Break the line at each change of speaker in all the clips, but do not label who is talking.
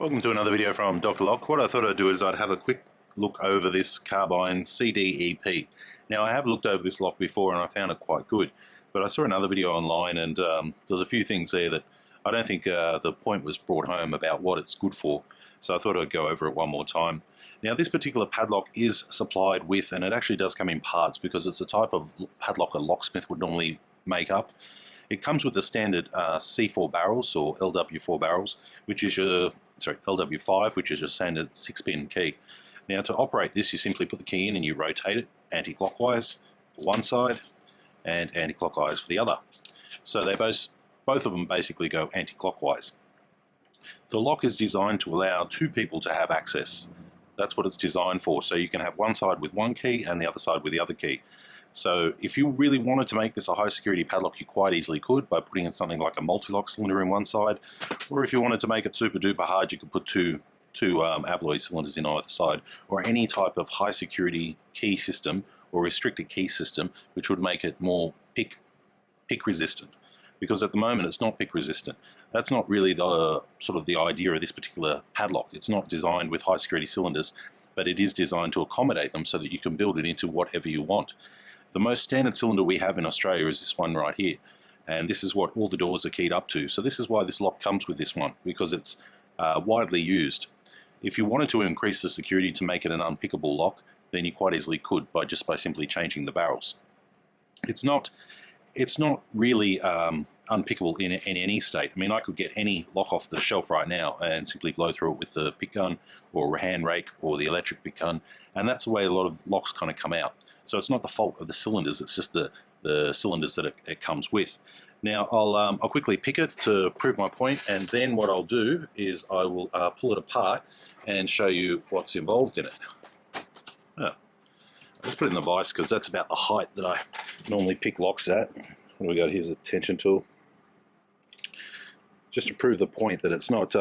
Welcome to another video from Dr. Lock. What I thought I'd do is I'd have a quick look over this Carbine CDEP. Now I have looked over this lock before and I found it quite good, but I saw another video online and there's a few things there that I don't think the point was brought home about what it's good for, so I thought I'd go over it one more time. Now this particular padlock is supplied with, and it actually does come in parts because it's a type of padlock a locksmith would normally make up. It comes with the standard C4 barrels or LW4 barrels, which is your LW5, which is your standard 6-pin key. Now to operate this, you simply put the key in and you rotate it anti-clockwise for one side and anti-clockwise for the other. So they both of them basically go anti-clockwise. The lock is designed to allow two people to have access. That's what it's designed for. So you can have one side with one key and the other side with the other key. So if you really wanted to make this a high security padlock, you quite easily could by putting in something like a multi-lock cylinder in one side, or if you wanted to make it super duper hard, you could put two alloy cylinders in either side, or any type of high security key system or restricted key system which would make it more pick resistant, because at the moment it's not pick resistant. That's not really the sort of the idea of this particular padlock. It's not designed with high security cylinders, but it is designed to accommodate them so that you can build it into whatever you want. The most standard cylinder we have in Australia is this one right here, and this is what all the doors are keyed up to. So this is why this lock comes with this one, because it's widely used. If you wanted to increase the security to make it an unpickable lock, then you quite easily could by simply changing the barrels. It's not really unpickable in any state. I mean, I could get any lock off the shelf right now and simply blow through it with the pick gun or a hand rake or the electric pick gun, and that's the way a lot of locks kind of come out. So it's not the fault of the cylinders, it's just the cylinders that it comes with. Now I'll quickly pick it to prove my point, and then what I'll do is I will pull it apart and show you what's involved in it. I'll just put it in the vise because that's about the height that I normally pick locks at. What do we got? Here's a tension tool. Just to prove the point that it's not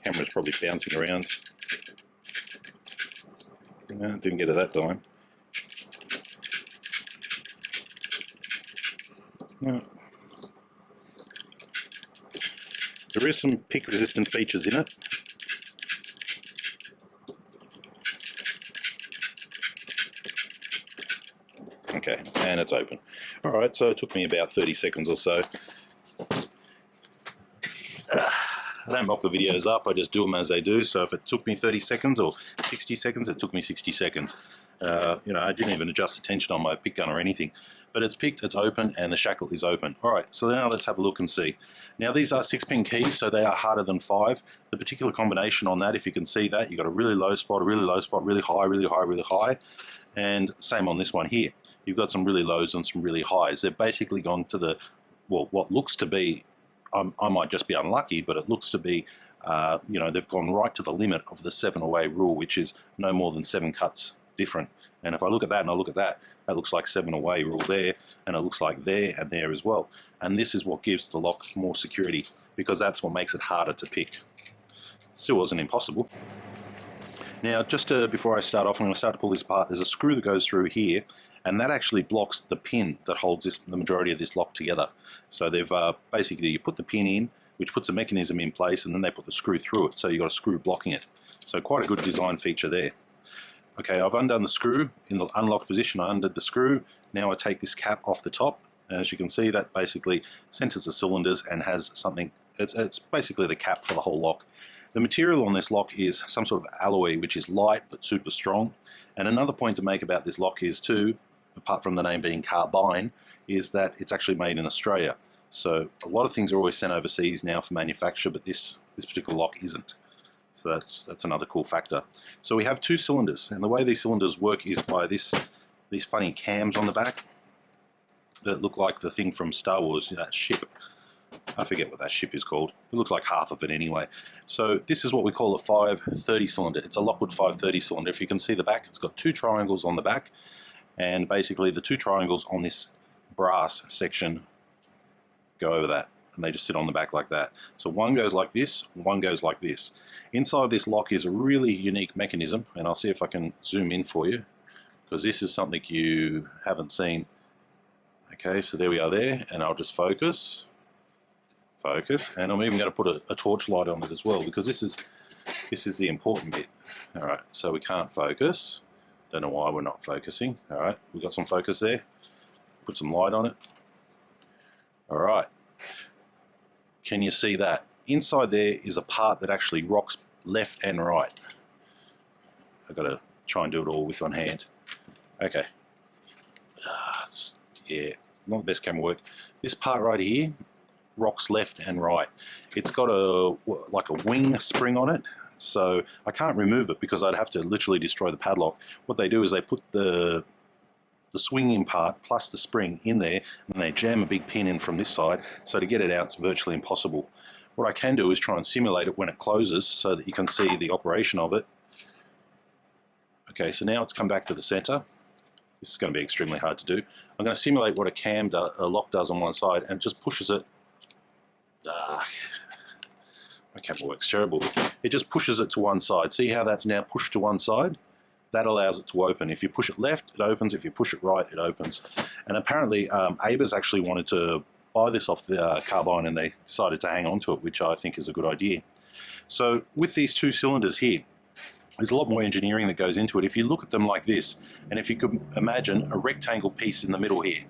camera's probably bouncing around. No, didn't get it that time. No. There is some pick resistant features in it. Okay, and it's open. Alright, so it took me about 30 seconds or so. I don't mock the videos up, I just do them as they do. So if it took me 30 seconds or 60 seconds, it took me 60 seconds. You know, I didn't even adjust the tension on my pick gun or anything. But it's picked, it's open, and the shackle is open. Alright, so now let's have a look and see. Now these are 6-pin keys, so they are harder than 5. The particular combination on that, if you can see that, you've got a really low spot, a really low spot, really high, really high, really high. And same on this one here. You've got some really lows and some really highs. They've basically gone to the, well, what looks to be, I might just be unlucky, but it looks to be, you know, they've gone right to the limit of the 7-away rule, which is no more than 7 cuts different. And if I look at that and I look at that, that looks like 7-away rule there, and it looks like there and there as well. And this is what gives the lock more security, because that's what makes it harder to pick. Still wasn't impossible. Now, just before I start off, I'm going to start to pull this apart. There's a screw that goes through here, and that actually blocks the pin that holds the majority of this lock together. So they've basically, you put the pin in, which puts a mechanism in place, and then they put the screw through it, so you've got a screw blocking it. So quite a good design feature there. Okay, I've undone the screw. In the unlocked position, I undid the screw. Now I take this cap off the top, and as you can see, that basically centers the cylinders and has something, it's basically the cap for the whole lock. The material on this lock is some sort of alloy, which is light but super strong. And another point to make about this lock is too, apart from the name being Carbine, is that it's actually made in Australia. So a lot of things are always sent overseas now for manufacture, but this particular lock isn't. So that's another cool factor. So we have 2 cylinders, and the way these cylinders work is by these funny cams on the back that look like the thing from Star Wars, that ship. I forget what that ship is called. It looks like half of it anyway. So this is what we call a 530 cylinder. It's a Lockwood 530 cylinder. If you can see the back, it's got 2 triangles on the back, and basically the 2 triangles on this brass section go over that, and they just sit on the back like that. So one goes like this, one goes like this. Inside this lock is a really unique mechanism, and I'll see if I can zoom in for you, because this is something you haven't seen Okay, so there we are there, and I'll just focus, and I'm even going to put a torch light on it as well, because this is the important bit. All right, so we can't focus. Don't know why we're not focusing. All right, we've got some focus there. Put some light on it. All right, can you see that? Inside there is a part that actually rocks left and right. I've got to try and do it all with one hand. Okay. Yeah, not the best camera work. This part right here rocks left and right. It's got like a wing spring on it, so I can't remove it because I'd have to literally destroy the padlock. What they do is they put the swinging part plus the spring in there, and they jam a big pin in from this side, so to get it out it's virtually impossible. What I can do is try and simulate it when it closes so that you can see the operation of it. Okay, so now it's come back to the center. This is going to be extremely hard to do. I'm going to simulate what a lock does on one side, and it just pushes it. My camera works terrible. It just pushes it to one side. See how that's now pushed to one side? That allows it to open. If you push it left, it opens. If you push it right, it opens. And apparently, Abers actually wanted to buy this off the Carbine, and they decided to hang on to it, which I think is a good idea. So with these two cylinders here, there's a lot more engineering that goes into it. If you look at them like this, and if you could imagine a rectangle piece in the middle here.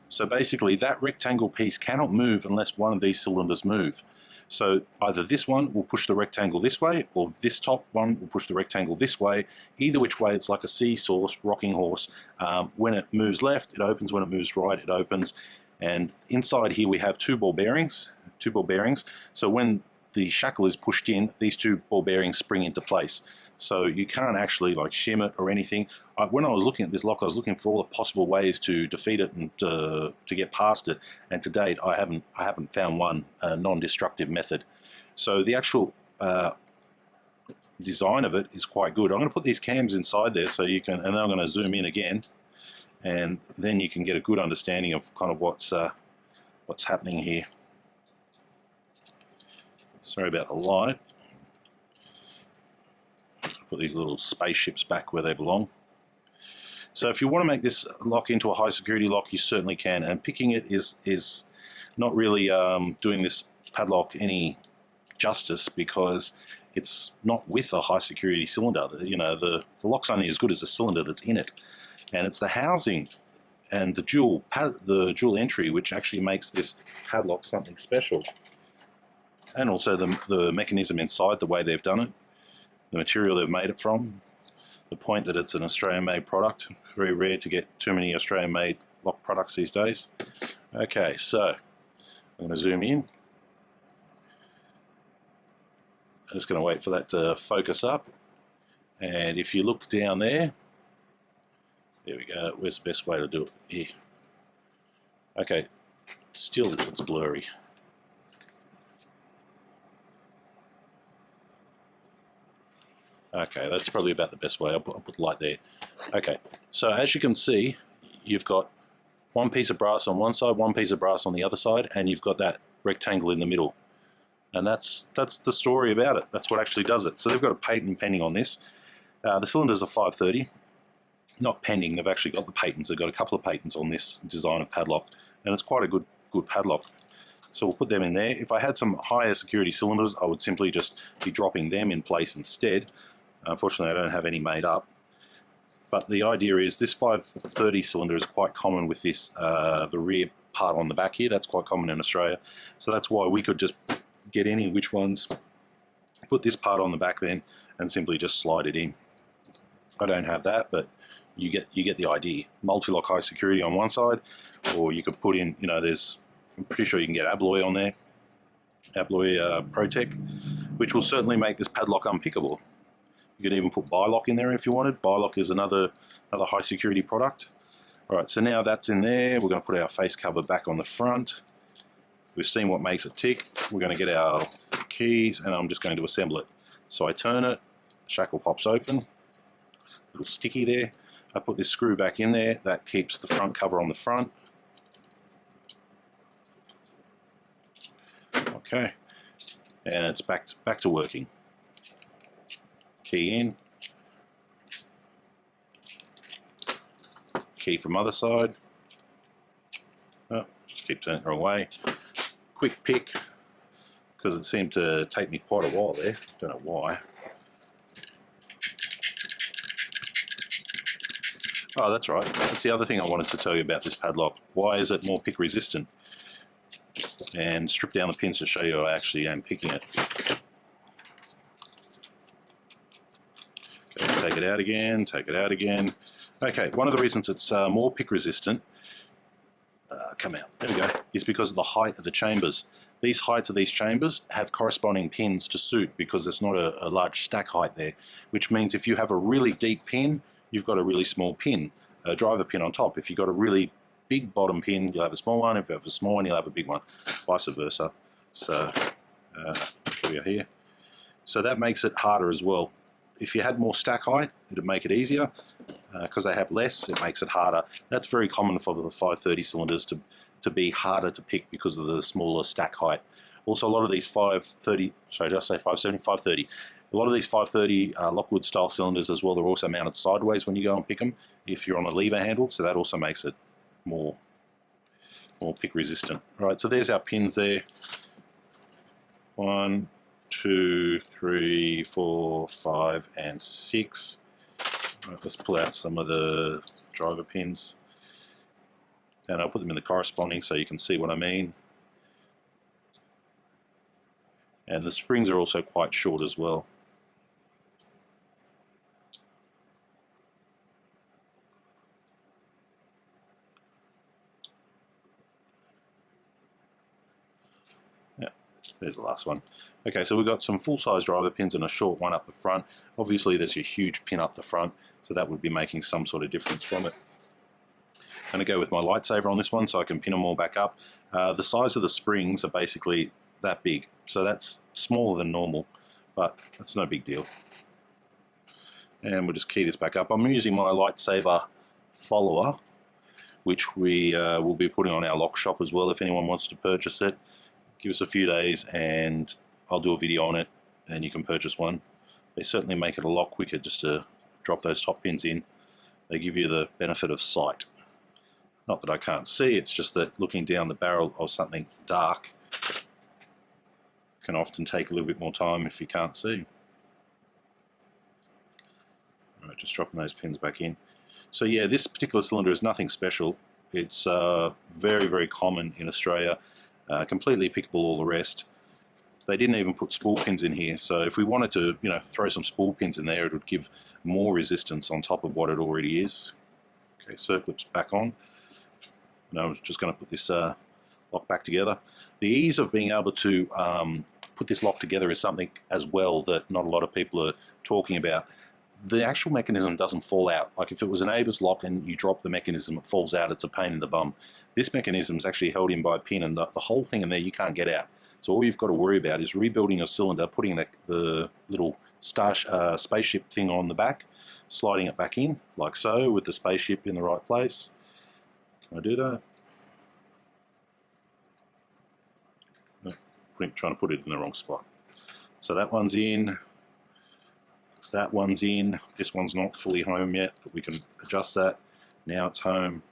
So basically that rectangle piece cannot move unless one of these cylinders move. So either this one will push the rectangle this way, or this top one will push the rectangle this way. Either which way, it's like a seesaw, rocking horse. When it moves left, it opens. When it moves right, it opens. And inside here we have two ball bearings. So when the shackle is pushed in, these two ball bearings spring into place. So you can't actually like shim it or anything. When I was looking at this lock, I was looking for all the possible ways to defeat it and to get past it. And to date, I haven't found one non-destructive method. So the actual design of it is quite good. I'm going to put these cams inside there so you can, and then I'm going to zoom in again, and then you can get a good understanding of kind of what's happening here. Sorry about the light. Put these little spaceships back where they belong. So if you want to make this lock into a high security lock, you certainly can, and picking it is not really doing this padlock any justice, because it's not with a high security cylinder. You know, the lock's only as good as the cylinder that's in it, and it's the housing and the dual entry which actually makes this padlock something special, and also the mechanism inside, the way they've done it, the material they've made it from, the point that it's an Australian-made product. Very rare to get too many Australian-made lock products these days. Okay, so I'm going to zoom in. I'm just going to wait for that to focus up. And if you look down there we go. Where's the best way to do it? Here. Okay, still it's blurry. Okay, that's probably about the best way. I'll put the light there. Okay, so as you can see, you've got one piece of brass on one side, one piece of brass on the other side, and you've got that rectangle in the middle. And that's the story about it. That's what actually does it. So they've got a patent pending on this. The cylinders are 530. Not pending, they've actually got the patents. They've got a couple of patents on this design of padlock, and it's quite a good padlock. So we'll put them in there. If I had some higher security cylinders, I would simply just be dropping them in place instead. Unfortunately, I don't have any made up. But the idea is this 530 cylinder is quite common with this, the rear part on the back here. That's quite common in Australia. So that's why we could just get any which ones, put this part on the back then, and simply just slide it in. I don't have that, but you get the idea. Multi-lock high security on one side, or you could put in, you know, I'm pretty sure you can get Abloy on there, Abloy Protec, which will certainly make this padlock unpickable. You could even put Bylock in there if you wanted. Bylock is another high security product. All right, so now that's in there. We're going to put our face cover back on the front. We've seen what makes it tick. We're going to get our keys, and I'm just going to assemble it. So I turn it, the shackle pops open, a little sticky there. I put this screw back in there. That keeps the front cover on the front. Okay, and it's back to working. Key in, key from other side, keep turning it the wrong way. Quick pick, because it seemed to take me quite a while there. Don't know why. Oh, that's right. That's the other thing I wanted to tell you about this padlock. Why is it more pick resistant? And strip down the pins to show you I actually am picking it. Okay, take it out again, take it out again. Okay, one of the reasons it's more pick resistant, come out, there we go, is because of the height of the chambers. These heights of these chambers have corresponding pins to suit because there's not a large stack height there, which means if you have a really deep pin, you've got a really small pin, a driver pin on top. If you've got a really big bottom pin, you'll have a small one. If you have a small one, you'll have a big one, vice versa. So here we are here. So that makes it harder as well. If you had more stack height, it would make it easier. Because they have less, it makes it harder. That's very common for the 530 cylinders to be harder to pick because of the smaller stack height. Also, a lot of these 530, sorry, did I say 570? 530. A lot of these 530 Lockwood style cylinders as well, they're also mounted sideways when you go and pick them if you're on a lever handle, so that also makes it more pick resistant. All right, so there's our pins there. 1, 2, 3, 4, 5, and 6. All right, let's pull out some of the driver pins. And I'll put them in the corresponding so you can see what I mean. And the springs are also quite short as well. Yeah, there's the last one. Okay, so we've got some full-size driver pins and a short one up the front. Obviously there's a huge pin up the front, so that would be making some sort of difference from it. I'm going to go with my lightsaber on this one so I can pin them all back up. The size of the springs are basically that big, so that's smaller than normal, but that's no big deal. And we'll just key this back up. I'm using my lightsaber follower, which we will be putting on our lock shop as well if anyone wants to purchase it. Give us a few days and I'll do a video on it and you can purchase one. They certainly make it a lot quicker just to drop those top pins in. They give you the benefit of sight. Not that I can't see, it's just that looking down the barrel of something dark can often take a little bit more time if you can't see. Alright, just dropping those pins back in. So yeah, this particular cylinder is nothing special. It's very, very common in Australia. Completely pickable all the rest. They didn't even put spool pins in here, so if we wanted to, you know, throw some spool pins in there, it would give more resistance on top of what it already is. Okay, circlips back on. And I'm just going to put this lock back together. The ease of being able to put this lock together is something as well that not a lot of people are talking about. The actual mechanism doesn't fall out. Like if it was an ABUS lock and you drop the mechanism, it falls out, it's a pain in the bum. This mechanism is actually held in by a pin, and the whole thing in there you can't get out. So all you've got to worry about is rebuilding your cylinder, putting the little spaceship thing on the back, sliding it back in, like so, with the spaceship in the right place. Can I do that? No, trying to put it in the wrong spot. So that one's in. That one's in. This one's not fully home yet, but we can adjust that. Now it's home.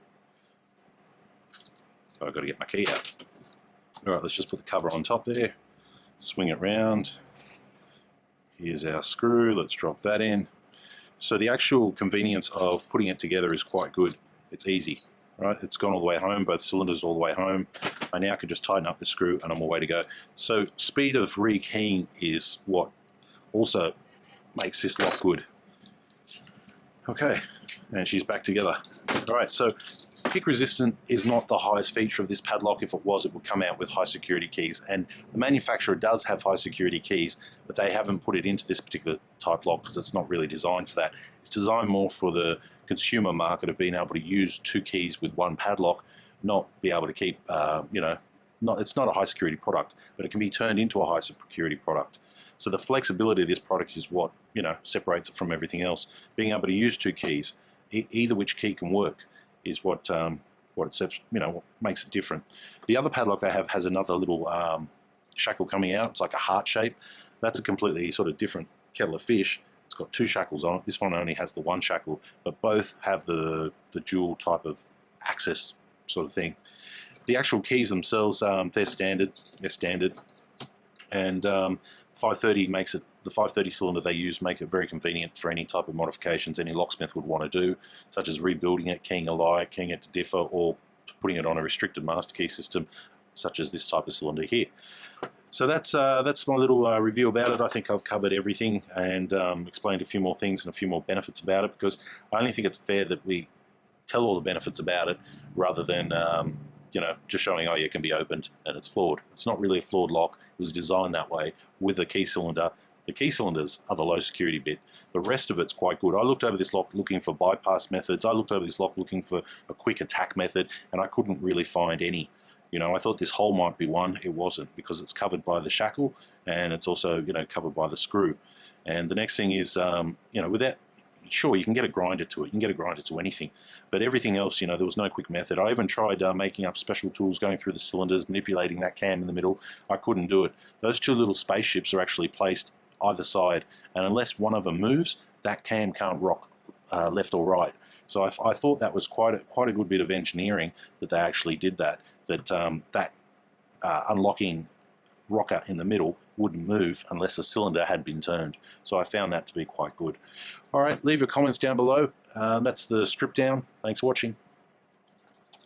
So I've got to get my key out. Alright, let's just put the cover on top there. Swing it round. Here's our screw. Let's drop that in. So the actual convenience of putting it together is quite good. It's easy. Right, it's gone all the way home, both cylinders all the way home. I now can just tighten up the screw and I'm all way to go. So speed of rekeying is what also makes this lock good. Okay, and she's back together. All right, so pick resistant is not the highest feature of this padlock. If it was, it would come out with high security keys, and the manufacturer does have high security keys, but they haven't put it into this particular type lock because it's not really designed for that. It's designed more for the consumer market of being able to use 2 keys with 1 padlock, not be able to keep, you know, it's not a high security product, but it can be turned into a high security product. So the flexibility of this product is what, you know, separates it from everything else. Being able to use 2 keys, either which key can work, is what it sets, you know, what makes it different. The other padlock they have has another little shackle coming out. It's like a heart shape. That's a completely sort of different kettle of fish. It's got 2 shackles on it. This one only has the 1 shackle, but both have the dual type of access sort of thing. The actual keys themselves, they're standard. They're standard, and 530 makes it, the 530 cylinder they use make it very convenient for any type of modifications any locksmith would want to do, such as rebuilding it, keying a lie, keying it to differ, or putting it on a restricted master key system, such as this type of cylinder here. So that's my little review about it. I think I've covered everything and explained a few more things and a few more benefits about it, because I only think it's fair that we tell all the benefits about it rather than you know, just showing, oh, yeah, it can be opened and it's flawed. It's not really a flawed lock. It was designed that way with a key cylinder. The key cylinders are the low security bit. The rest of it's quite good. I looked over this lock looking for bypass methods. I looked over this lock looking for a quick attack method, and I couldn't really find any. You know, I thought this hole might be one. It wasn't, because it's covered by the shackle and it's also, you know, covered by the screw. And the next thing is, you know, without, sure, you can get a grinder to it. You can get a grinder to anything. But everything else, you know, there was no quick method. I even tried making up special tools, going through the cylinders, manipulating that cam in the middle. I couldn't do it. Those two little spaceships are actually placed either side, and unless one of them moves, that cam can't rock left or right. So I thought that was quite a good bit of engineering that they actually did that. That unlocking rocker in the middle wouldn't move unless the cylinder had been turned. So I found that to be quite good. All right, leave your comments down below. That's the strip down. Thanks for watching.